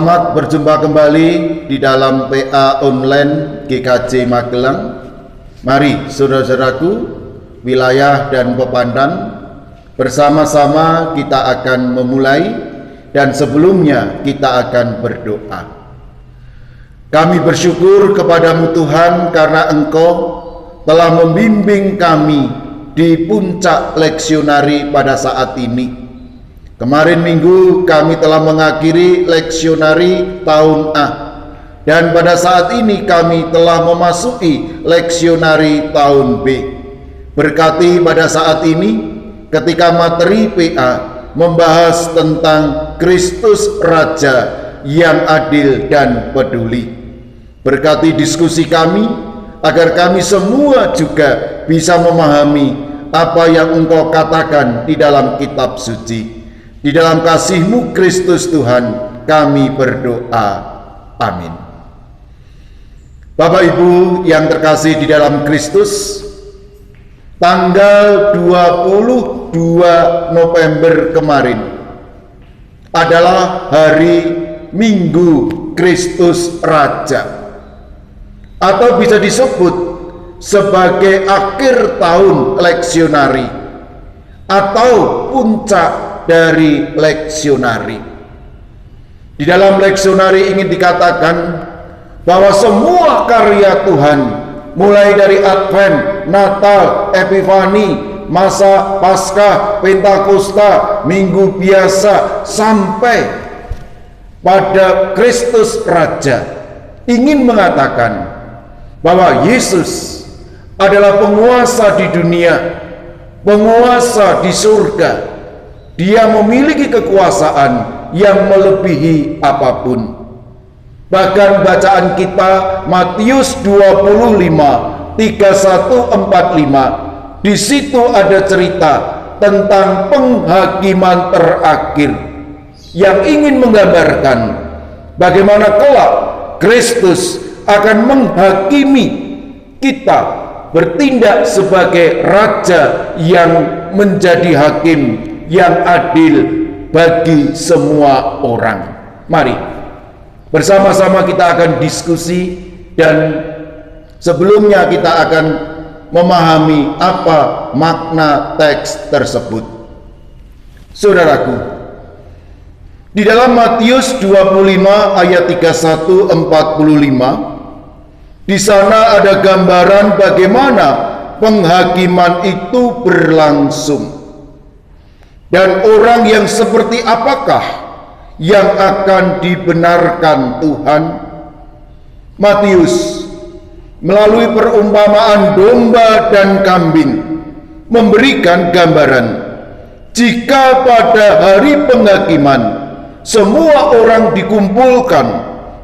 Selamat berjumpa kembali di dalam PA online GKJ Magelang. Mari saudara-saudaraku, wilayah dan pepandan, bersama-sama kita akan memulai, dan sebelumnya kita akan berdoa. Kami bersyukur kepadamu Tuhan karena Engkau telah membimbing kami di puncak leksionari pada saat ini. Kemarin minggu kami telah mengakhiri leksionari tahun A, dan pada saat ini kami telah memasuki leksionari tahun B. Berkati pada saat ini ketika materi PA membahas tentang Kristus Raja yang adil dan peduli. Berkati diskusi kami agar kami semua juga bisa memahami apa yang Engkau katakan di dalam kitab suci. Di dalam kasih-Mu Kristus Tuhan kami berdoa. Amin. Bapak Ibu yang terkasih di dalam Kristus, tanggal 22 November kemarin adalah hari Minggu Kristus Raja, atau bisa disebut sebagai akhir tahun leksionari atau puncak dari leksionari. Di dalam leksionari ingin dikatakan bahwa semua karya Tuhan, mulai dari Advent, Natal, Epifani, masa Paskah, Pentakosta, Minggu Biasa, sampai pada Kristus Raja, ingin mengatakan bahwa Yesus adalah penguasa di dunia, penguasa di surga. Dia memiliki kekuasaan yang melebihi apapun. Bahkan bacaan kita Matius 25, 31-45, di situ ada cerita tentang penghakiman terakhir yang ingin menggambarkan bagaimana kelak Kristus akan menghakimi kita, bertindak sebagai raja yang menjadi hakim yang adil bagi semua orang. Mari bersama-sama kita akan diskusi, dan sebelumnya kita akan memahami apa makna teks tersebut. Saudaraku, di dalam Matius 25 ayat 31-45, di sana ada gambaran bagaimana penghakiman itu berlangsung. Dan orang yang seperti apakah yang akan dibenarkan Tuhan? Matius melalui perumpamaan domba dan kambing memberikan gambaran jika pada hari penghakiman semua orang dikumpulkan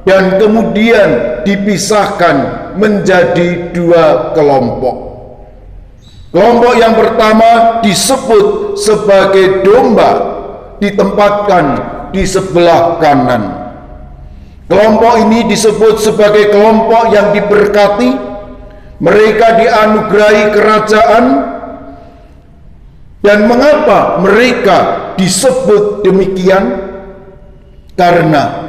dan kemudian dipisahkan menjadi dua kelompok. Kelompok yang pertama disebut sebagai domba, ditempatkan di sebelah kanan. Kelompok ini disebut sebagai kelompok yang diberkati. Mereka dianugerahi kerajaan. Dan mengapa mereka disebut demikian? Karena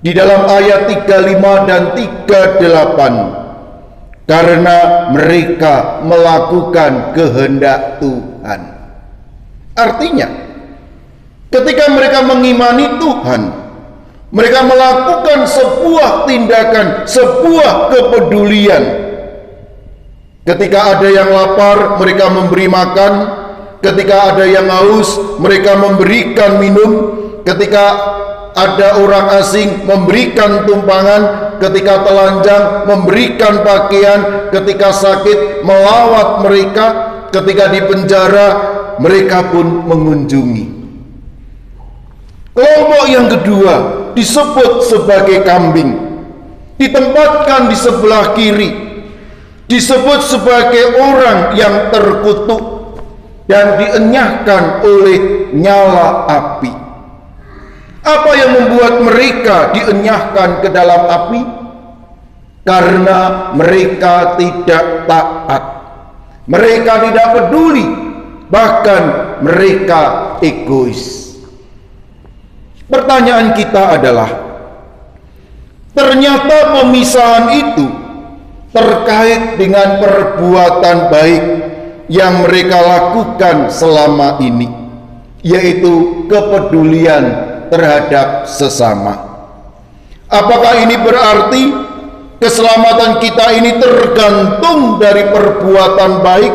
di dalam ayat 35 dan 38, karena mereka melakukan kehendak Tuhan. Artinya, ketika mereka mengimani Tuhan, mereka melakukan sebuah tindakan, sebuah kepedulian. Ketika ada yang lapar, mereka memberi makan. Ketika ada yang haus, mereka memberikan minum. Ketika ada orang asing, memberikan tumpangan. Ketika telanjang, memberikan pakaian. Ketika sakit, melawat mereka. Ketika di penjara, mereka pun mengunjungi. Kelompok yang kedua disebut sebagai kambing, ditempatkan di sebelah kiri, disebut sebagai orang yang terkutuk dan dienyahkan oleh nyala api. Apa yang membuat mereka dienyahkan ke dalam api? Karena mereka tidak taat, mereka tidak peduli, bahkan mereka egois. Pertanyaan kita adalah, Ternyata pemisahan itu terkait dengan perbuatan baik yang mereka lakukan selama ini, yaitu kepedulian terhadap sesama. Apakah ini berarti keselamatan kita ini tergantung dari perbuatan baik?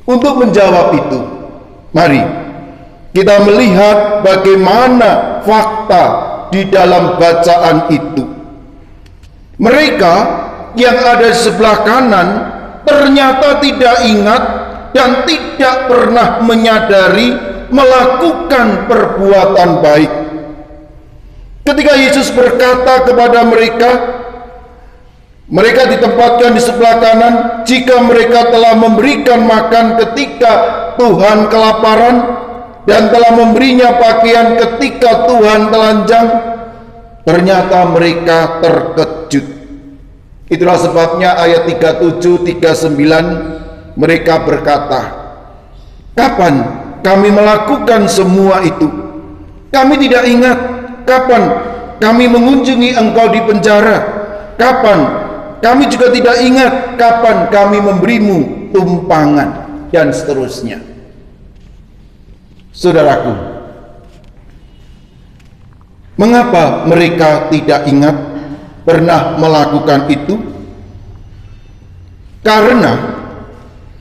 Untuk menjawab itu, mari kita melihat bagaimana fakta di dalam bacaan itu. Mereka yang ada di sebelah kanan ternyata tidak ingat dan tidak pernah menyadari melakukan perbuatan baik. Ketika Yesus berkata kepada mereka, mereka ditempatkan di sebelah kanan, jika mereka telah memberikan makan ketika Tuhan kelaparan dan telah memberinya pakaian ketika Tuhan telanjang, ternyata mereka terkejut. Itulah sebabnya ayat 37, 39 mereka berkata, kapan kami melakukan semua itu? Kami tidak ingat. Kapan kami mengunjungi engkau di penjara? Kapan? Kami juga tidak ingat kapan kami memberimu tumpangan, dan seterusnya. Saudaraku, mengapa mereka tidak ingat pernah melakukan itu? Karena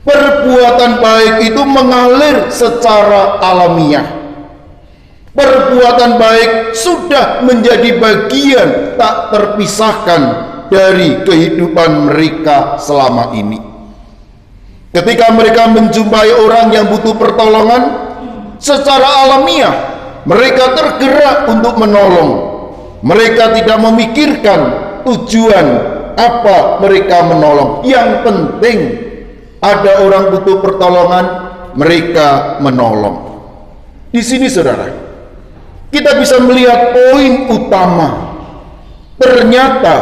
perbuatan baik itu mengalir secara alamiah. Perbuatan baik sudah menjadi bagian tak terpisahkan dari kehidupan mereka selama ini. Ketika mereka menjumpai orang yang butuh pertolongan, secara alamiah mereka tergerak untuk menolong. Mereka tidak memikirkan tujuan apa mereka menolong. Yang penting ada orang butuh pertolongan, mereka menolong. Di sini saudara, kita bisa melihat poin utama. Ternyata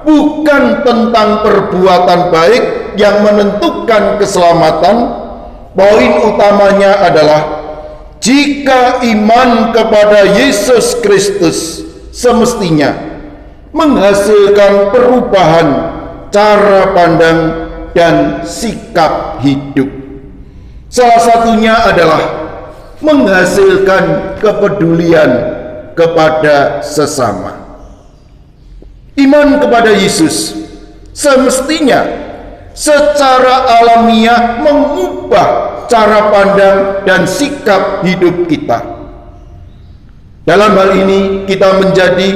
bukan tentang perbuatan baik yang menentukan keselamatan. Poin utamanya adalah jika iman kepada Yesus Kristus semestinya menghasilkan perubahan cara pandang dan sikap hidup. Salah satunya adalah menghasilkan kepedulian kepada sesama. Iman kepada Yesus semestinya secara alamiah mengubah cara pandang dan sikap hidup kita. Dalam hal ini kita menjadi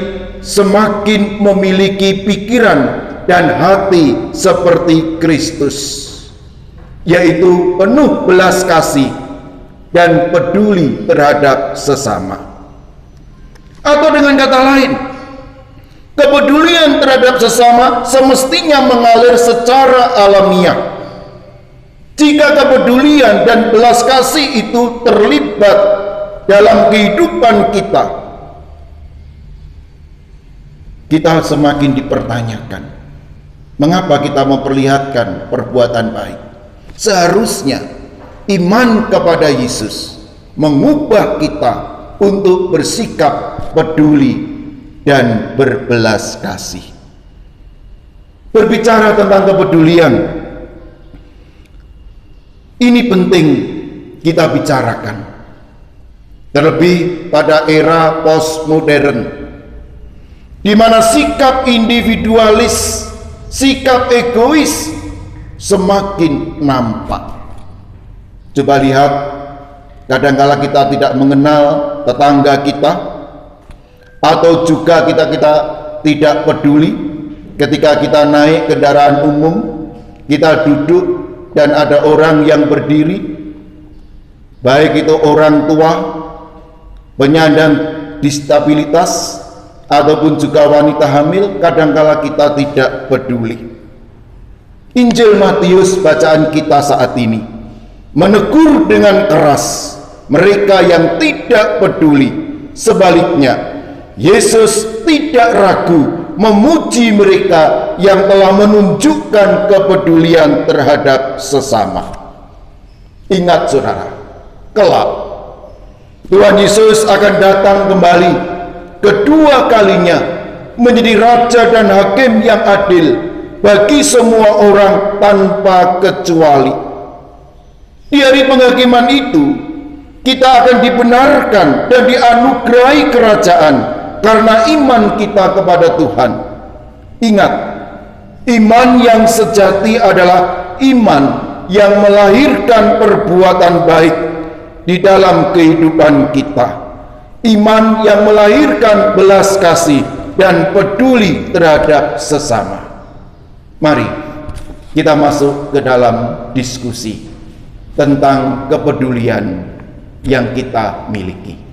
semakin memiliki pikiran dan hati seperti Kristus, yaitu penuh belas kasih dan peduli terhadap sesama. Atau dengan kata lain, kepedulian terhadap sesama semestinya mengalir secara alamiah. Jika kepedulian dan belas kasih itu terlibat dalam kehidupan kita, kita semakin dipertanyakan, mengapa kita memperlihatkan perbuatan baik? Seharusnya iman kepada Yesus mengubah kita untuk bersikap peduli dan berbelas kasih. Berbicara tentang kepedulian, ini penting kita bicarakan. Terlebih pada era postmodern, di mana sikap individualis, sikap egois semakin nampak. Coba lihat, kadangkala kita tidak mengenal tetangga kita, atau juga kita tidak peduli ketika kita naik kendaraan umum, kita duduk dan ada orang yang berdiri, baik itu orang tua, penyandang disabilitas, ataupun juga wanita hamil, kadangkala kita tidak peduli. Injil Matius bacaan kita saat ini menegur dengan keras mereka yang tidak peduli. Sebaliknya, Yesus tidak ragu memuji mereka yang telah menunjukkan kepedulian terhadap sesama. Ingat saudara, kelak Tuhan Yesus akan datang kembali kedua kalinya menjadi raja dan hakim yang adil bagi semua orang tanpa kecuali. Di hari penghakiman itu, kita akan dibenarkan dan dianugerahi kerajaan karena iman kita kepada Tuhan. Ingat, iman yang sejati adalah iman yang melahirkan perbuatan baik di dalam kehidupan kita. Iman yang melahirkan belas kasih dan peduli terhadap sesama. Mari kita masuk ke dalam diskusi tentang kepedulian yang kita miliki.